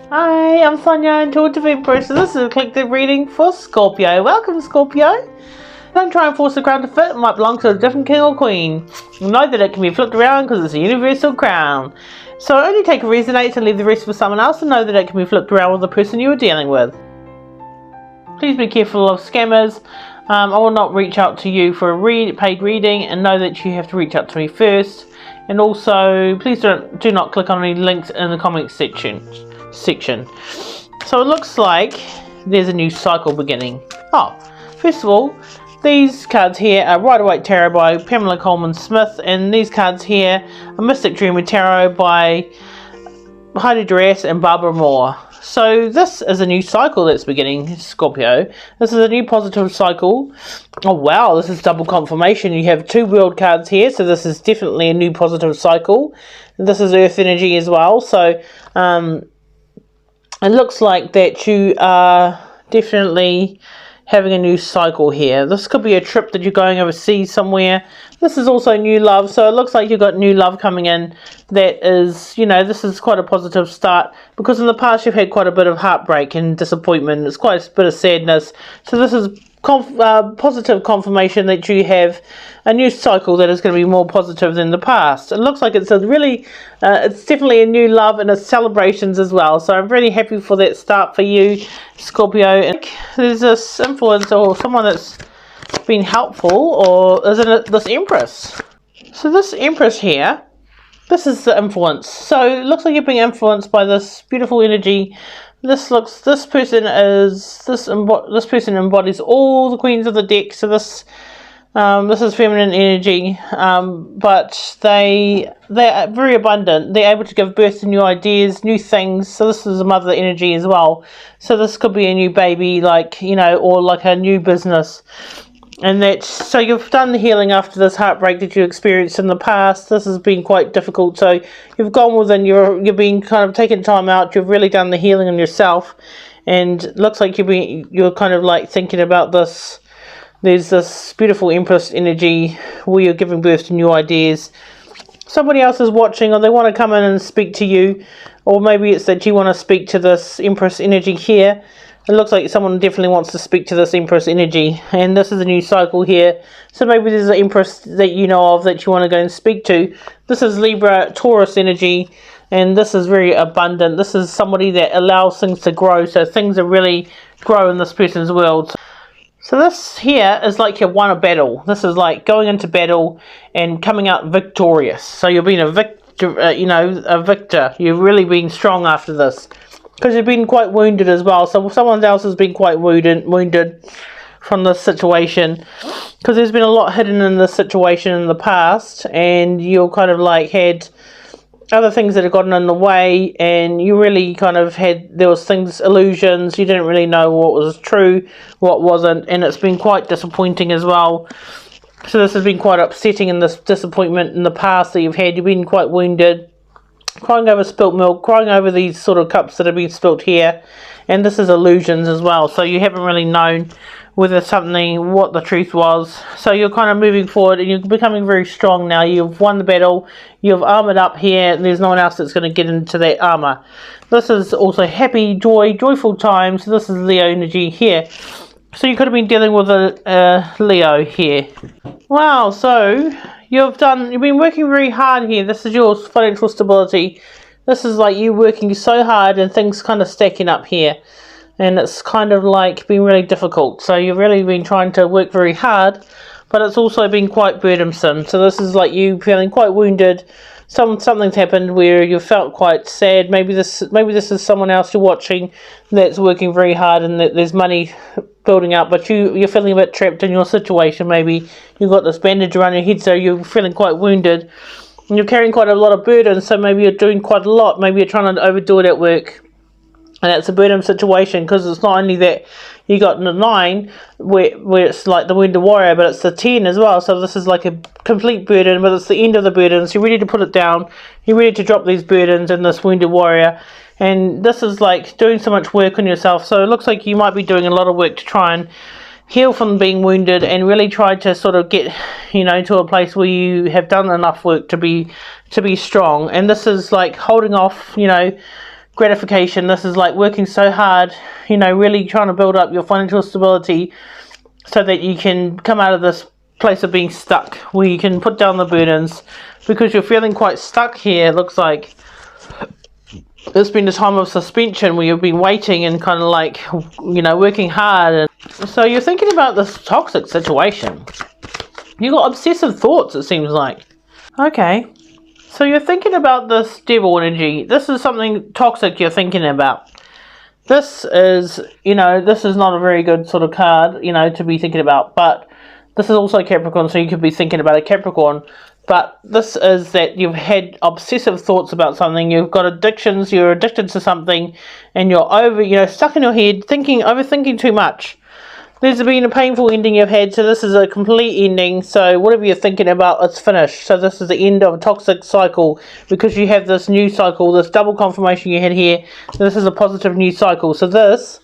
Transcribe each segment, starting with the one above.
Hi, I'm Sonia, Intuitive Empress. This is a collective reading for Scorpio. Welcome, Scorpio. Don't try and force the crown to fit. It might belong to a different king or queen. Know that it can be flipped around because it's a universal crown. So only take a resonates and leave the rest for someone else, and know that it can be flipped around with the person you are dealing with. Please be careful of scammers. I will not reach out to you for a paid reading, and know that you have to reach out to me first. And also, please do not click on any links in the comments section. So it looks like there's a new cycle beginning. First of all, these cards here are Rider Waite Tarot by Pamela Coleman Smith, and these cards here are Mystic Dreamer Tarot by Heidi Darras and Barbara Moore. So this is a new cycle that's beginning, Scorpio. This is a new positive cycle. Oh wow, this is double confirmation. You have two world cards here, so this is definitely a new positive cycle. This is earth energy as well, so it looks like that you are definitely having a new cycle here. This could be a trip that you're going overseas somewhere. This is also new love, so it looks like you've got new love coming in. That is, this is quite a positive start, because in the past you've had quite a bit of heartbreak and disappointment. It's quite a bit of sadness. So this is positive confirmation that you have a new cycle that is going to be more positive than the past. It looks like it's it's definitely a new love, and it's celebrations as well. So I'm really happy for that start for you, Scorpio. And there's this influence or someone that's been helpful, or isn't it this Empress? So this Empress here, this is the influence. So it looks like you're being influenced by this beautiful energy. This person embodies all the queens of the deck. So this is feminine energy, but they're very abundant. They're able to give birth to new ideas, new things. So this is a mother energy as well. So this could be a new baby, or like a new business. And so you've done the healing after this heartbreak that you experienced in the past. This has been quite difficult. So you've gone within, you've been kind of taking time out. You've really done the healing on yourself. And it looks like you're kind of like thinking about this. There's this beautiful Empress energy where you're giving birth to new ideas. Somebody else is watching, or they want to come in and speak to you. Or maybe it's that you want to speak to this Empress energy here. It looks like someone definitely wants to speak to this Empress energy, and this is a new cycle here. So maybe there's an Empress that you know of that you want to go and speak to. This is Libra, Taurus energy, and this is very abundant. This is somebody that allows things to grow, so things are really grow in this person's world. So this here is like you've won a battle. This is like going into battle and coming out victorious. So you've been a victor. You've really been strong after this. Because you've been quite wounded as well. So someone else has been quite wounded from this situation. Because there's been a lot hidden in this situation in the past. And you kind of like had other things that have gotten in the way. And you really kind of there was illusions. You didn't really know what was true, what wasn't. And it's been quite disappointing as well. So this has been quite upsetting, in this disappointment in the past that you've had. You've been quite wounded. Crying over spilt milk, crying over these sort of cups that have been spilt here. And this is illusions as well. So you haven't really known what the truth was. So you're kind of moving forward, and you're becoming very strong now. You've won the battle. You've armored up here, and there's no one else that's going to get into that armor. This is also happy, joyful times. So this is Leo energy here. So you could have been dealing with a Leo here. Wow, so you've been working very hard here. This is your financial stability. This is like you working so hard and things kind of stacking up here. And it's kind of like been really difficult. So you've really been trying to work very hard, but it's also been quite burdensome. So this is like you feeling quite wounded. Something's happened where you felt quite sad. Maybe this is someone else you're watching that's working very hard, and that there's money building up, but you're feeling a bit trapped in your situation. Maybe you've got this bandage around your head, so you're feeling quite wounded. And you're carrying quite a lot of burden, so maybe you're doing quite a lot. Maybe you're trying to overdo it at work. And it's a burden situation, because it's not only that you got the 9 where it's like the Wounded Warrior, but it's the 10 as well. So this is like a complete burden, but it's the end of the burden. So you're ready to put it down. You're ready to drop these burdens in this Wounded Warrior. And this is like doing so much work on yourself. So it looks like you might be doing a lot of work to try and heal from being wounded, and really try to sort of get, to a place where you have done enough work to be strong. And this is like holding off, gratification. This is like working so hard, you know, really trying to build up your financial stability so that you can come out of this place of being stuck, where you can put down the burdens, because you're feeling quite stuck here. It looks like it's been a time of suspension where you've been waiting and kind of like, you know, working hard. And so you're thinking about this toxic situation. You got obsessive thoughts, it seems like. Okay, so you're thinking about this devil energy. This is something toxic you're thinking about. This is, you know, this is not a very good sort of card, you know, to be thinking about. But this is also Capricorn, so you could be thinking about a Capricorn. But this is that you've had obsessive thoughts about something. You've got addictions. You're addicted to something, and you're stuck in your head, overthinking too much. There's been a painful ending you've had, so this is a complete ending. So whatever you're thinking about, it's finished. So this is the end of a toxic cycle, because you have this new cycle, this double confirmation you had here. This is a positive new cycle. So this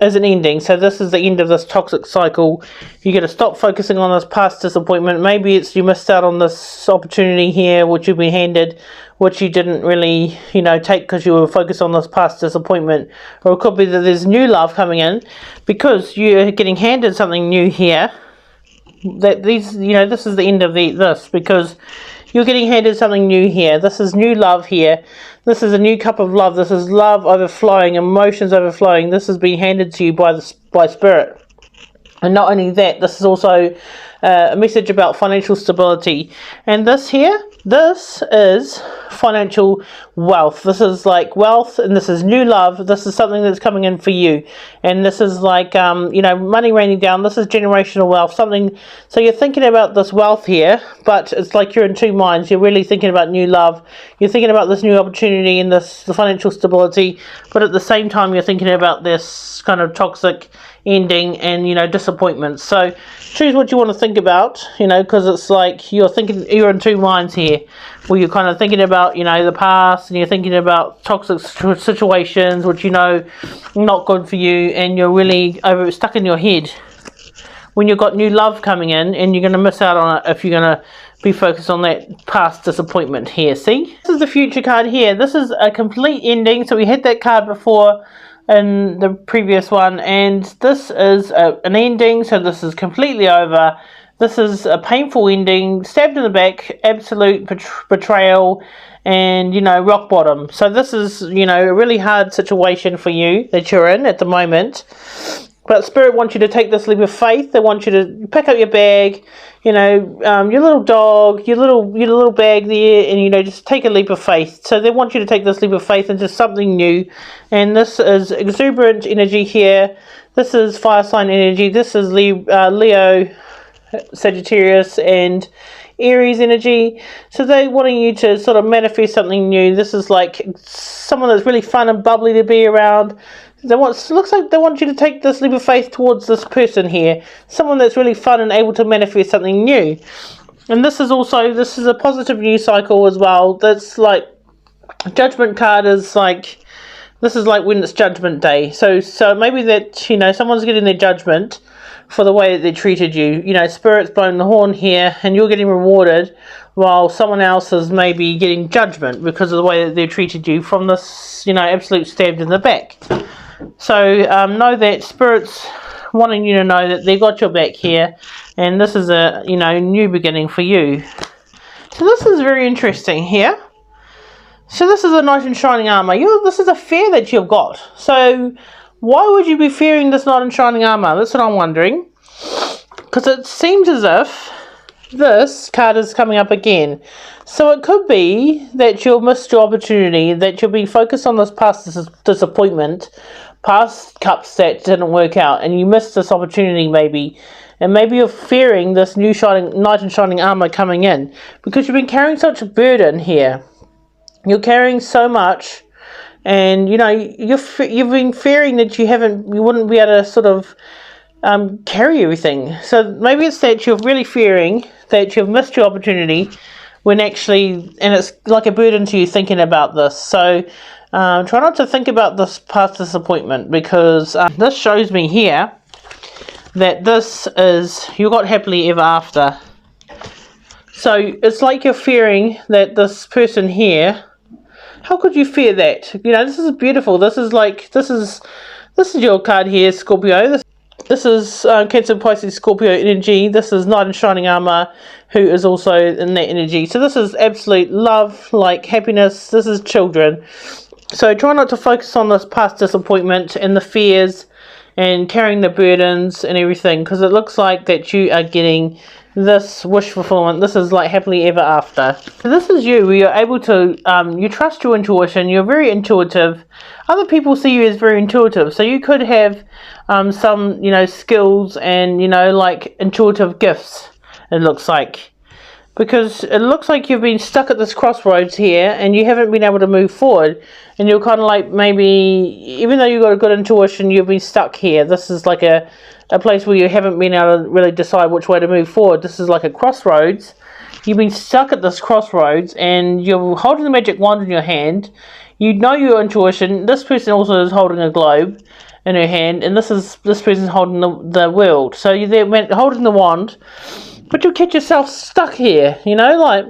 is an ending. So this is the end of this toxic cycle. You're going to stop focusing on this past disappointment. Maybe it's you missed out on this opportunity here, which you've been handed, which you didn't really, you know, take because you were focused on this past disappointment. Or it could be that there's new love coming in because you're getting handed something new here. That these, you know, this is the end of this, because you're getting handed something new here. This is new love here. This is a new cup of love. This is love overflowing, emotions overflowing. This has been handed to you by Spirit. And not only that, this is also a message about financial stability. And this here, this is financial wealth. This is like wealth, and this is new love. This is something that's coming in for you. And this is like, you know, money raining down. This is generational wealth. Something. So you're thinking about this wealth here, but it's like you're in two minds. You're really thinking about new love. You're thinking about this new opportunity and the financial stability, but at the same time, you're thinking about this kind of toxic ending and, you know, disappointment. So choose what you want to think about, you know, because it's like you're in two minds here, where you're kind of thinking about, you know, the past, and you're thinking about toxic situations which you know not good for you, and you're really stuck in your head when you've got new love coming in, and you're going to miss out on it if you're going to be focused on that past disappointment here. See, this is the future card here. This is a complete ending. So we had that card before in the previous one, and this is an ending. So this is completely over. This is a painful ending, stabbed in the back, absolute betrayal, and, you know, rock bottom. So this is, you know, a really hard situation for you that you're in at the moment. But Spirit wants you to take this leap of faith. They want you to pick up your bag, you know, your little dog, your little bag there, and, you know, just take a leap of faith. So they want you to take this leap of faith into something new. And this is exuberant energy here. This is fire sign energy. This is Leo, Sagittarius, and Aries energy. So they're wanting you to sort of manifest something new. This is like someone that's really fun and bubbly to be around. Looks like they want you to take this leap of faith towards this person here. Someone that's really fun and able to manifest something new. And this is a positive news cycle as well. That's like, Judgment card is like, this is like when it's Judgment Day. So maybe that, you know, someone's getting their judgment for the way that they treated you. You know, Spirit's blowing the horn here, and you're getting rewarded, while someone else is maybe getting judgment because of the way that they treated you from this, you know, absolute stabbed in the back. So know that Spirit's wanting you to know that they got your back here, and this is a, you know, new beginning for you. So this is very interesting here. So this is a knight in shining armor. This is a fear that you've got. So why would you be fearing this knight in shining armor? That's what I'm wondering. Because it seems as if this card is coming up again. So it could be that you've missed your opportunity, that you'll be focused on this past disappointment, past cups that didn't work out, and you missed this opportunity maybe. And maybe you're fearing this new knight in shining armor coming in, because you've been carrying such a burden here. You're carrying so much, and, you know, you've been fearing that you wouldn't be able to sort of carry everything. So maybe it's that you're really fearing that you've missed your opportunity, when actually, and it's like a burden to you thinking about this. So try not to think about this past disappointment, because this shows me here that this is, you got happily ever after. So it's like you're fearing that this person here How could you fear that? You know, this is beautiful. This is your card here, Scorpio. This is Cancer, Pisces, Scorpio energy. This is Knight in Shining Armor, who is also in that energy. So this is absolute love, like happiness. This is children. So try not to focus on this past disappointment and the fears and carrying the burdens and everything, because it looks like that you are getting this wish fulfillment. This is like happily ever after. So this is you, where you're able to, you trust your intuition, you're very intuitive. Other people see you as very intuitive, so you could have some, you know, skills and, you know, like intuitive gifts, it looks like. Because it looks like you've been stuck at this crossroads here and you haven't been able to move forward. And you're kind of like, maybe, even though you've got a good intuition, you've been stuck here. This is like a place where you haven't been able to really decide which way to move forward. This is like a crossroads. You've been stuck at this crossroads and you're holding the magic wand in your hand. You know your intuition. This person also is holding a globe in her hand. And this person's holding the world. So you're there holding the wand. But you'll catch yourself stuck here, you know, like,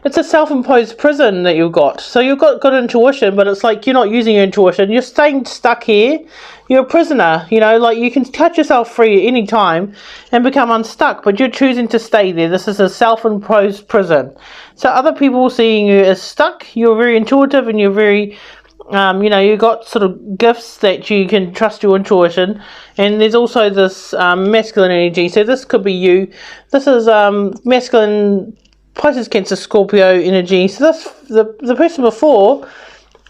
it's a self-imposed prison that you've got. So you've got good intuition, but it's like you're not using your intuition. You're staying stuck here. You're a prisoner, you know, like you can cut yourself free at any time and become unstuck, but you're choosing to stay there. This is a self-imposed prison. So other people seeing you as stuck, you're very intuitive and you're very... you know, you've got sort of gifts that you can trust your intuition, and there's also this masculine energy. So this could be you. This is masculine Pisces, Cancer, Scorpio energy. So this the person before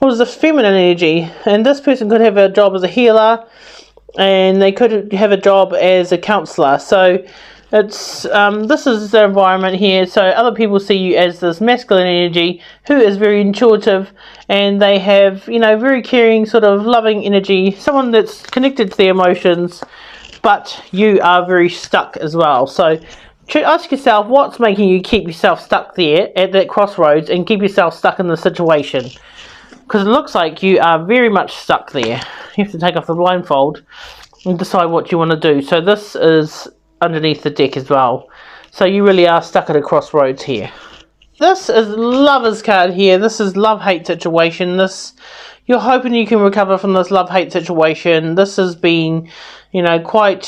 was the feminine energy, and this person could have a job as a healer, and they could have a job as a counselor. So it's this is the environment here. So other people see you as this masculine energy who is very intuitive, and they have, you know, very caring, sort of loving energy, someone that's connected to their emotions, but you are very stuck as well. So ask yourself, what's making you keep yourself stuck there at that crossroads and keep yourself stuck in the situation? Because it looks like you are very much stuck there. You have to take off the blindfold and decide what you want to do. So this is underneath the deck as well. So you really are stuck at a crossroads here. This is Lover's card here. This is love-hate situation. You're hoping you can recover from this love-hate situation. This has been, you know, quite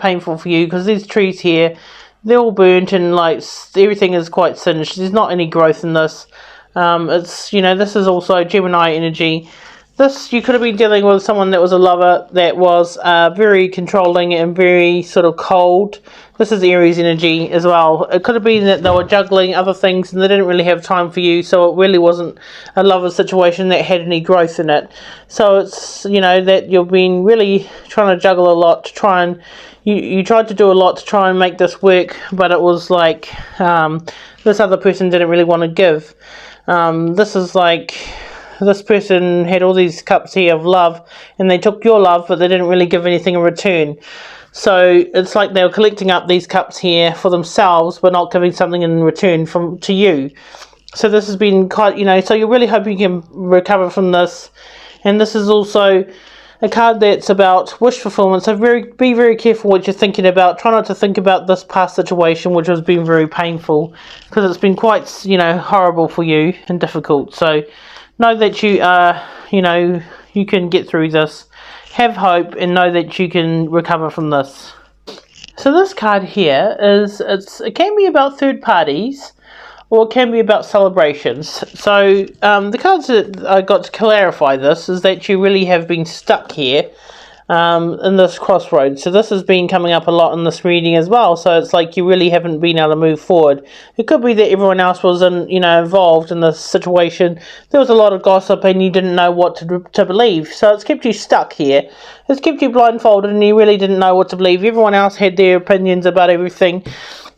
painful for you, because these trees here, they're all burnt and like everything is quite singed. There's not any growth in this. It's, you know, this is also Gemini energy. This, you could have been dealing with someone that was a lover that was very controlling and very sort of cold. This is Aries energy as well. It could have been that they were juggling other things and they didn't really have time for you, so it really wasn't a lover situation that had any growth in it. So it's, you know, that you've been really trying to juggle a lot to try and, you tried to do a lot to try and make this work, but it was like this other person didn't really want to give. This is like... this person had all these cups here of love, and they took your love, but they didn't really give anything in return. So it's like they were collecting up these cups here for themselves, but not giving something in return to you. So this has been quite, you know, so you're really hoping you can recover from this. And this is also a card that's about wish fulfillment. So be very careful what you're thinking about. Try not to think about this past situation, which has been very painful, because it's been quite, you know, horrible for you and difficult. So know that you are, you know, you can get through this. Have hope and know that you can recover from this. So this card here is, it can be about third parties, or it can be about celebrations. So the cards that I got to clarify this is that you really have been stuck here in this crossroads. So this has been coming up a lot in this reading as well. So it's like you really haven't been able to move forward. It could be that everyone else was involved in this situation. There was a lot of gossip and you didn't know what to believe. So it's kept you stuck here. It's kept you blindfolded and you really didn't know what to believe. Everyone else had their opinions about everything.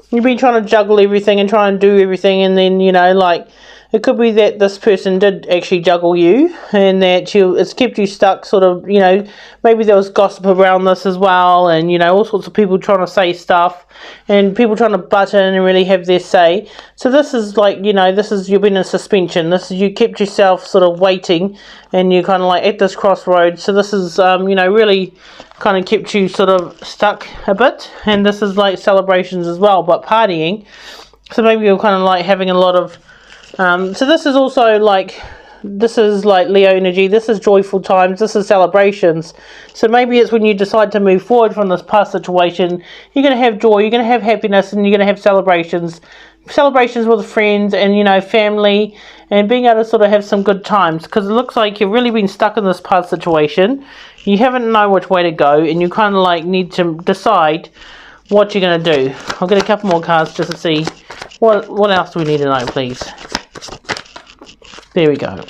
You've been trying to juggle everything and try and do everything, and then, you know, like, it could be that this person did actually juggle you, and that it's kept you stuck, sort of, you know, maybe there was gossip around this as well, and, you know, all sorts of people trying to say stuff, and people trying to butt in and really have their say. So this is like, you know, you've been in suspension. You kept yourself sort of waiting, and you're kind of like at this crossroads. So this is, you know, really kind of kept you sort of stuck a bit, and this is like celebrations as well, but partying. So maybe you're kind of like having a lot of So this is also like, this is like Leo energy, this is joyful times, this is celebrations. So maybe it's when you decide to move forward from this past situation, you're going to have joy, you're going to have happiness, and you're going to have celebrations with friends and, you know, family, and being able to sort of have some good times, because it looks like you've really been stuck in this past situation. You haven't known which way to go, and you kind of like need to decide what you're going to do. I'll get a couple more cards just to see what else do we need to know, please. There we go.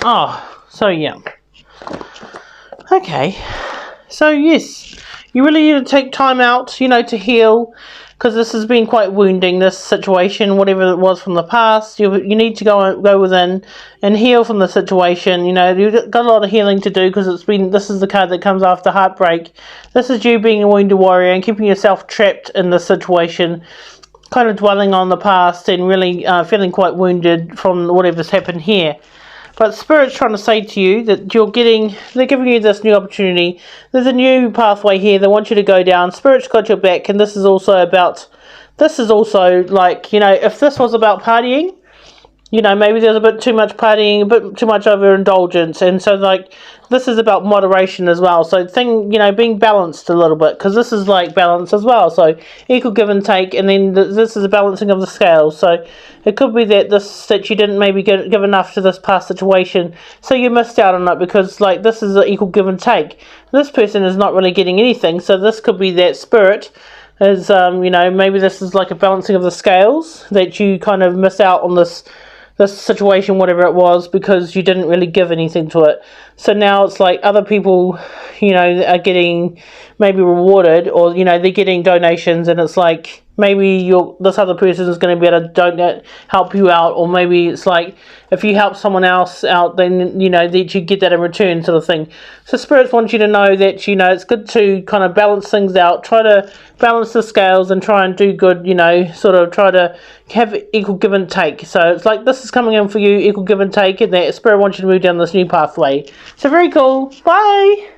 Oh, so yeah. Okay. So yes, you really need to take time out, you know, to heal, because this has been quite wounding, this situation, whatever it was from the past. You need to go within and heal from the situation. You know, you've got a lot of healing to do, because this is the card that comes after heartbreak. This is you being a wounded warrior and keeping yourself trapped in this situation, kind of dwelling on the past and really feeling quite wounded from whatever's happened here. But Spirit's trying to say to you that they're giving you this new opportunity. There's a new pathway here they want you to go down. Spirit's got your back, and this is also like, you know, if this was about partying, you know, maybe there's a bit too much partying, a bit too much overindulgence, and so like this is about moderation as well. So you know, being balanced a little bit, because this is like balance as well. So equal give and take, and then this is a balancing of the scales. So it could be that you didn't maybe give enough to this past situation, so you missed out on it, because like this is an equal give and take. This person is not really getting anything, so this could be that Spirit is you know, maybe this is like a balancing of the scales, that you kind of miss out on this situation, whatever it was, because you didn't really give anything to it. So now it's like other people, you know, are getting maybe rewarded, or, you know, they're getting donations, and it's like maybe this other person is going to be able to help you out, or maybe it's like if you help someone else out, then, you know, that you get that in return, sort of thing. So Spirits want you to know that, you know, it's good to kind of balance things out, try to balance the scales and try and do good, you know, sort of try to have equal give and take. So it's like this is coming in for you, equal give and take, and that Spirit wants you to move down this new pathway. So very cool. Bye.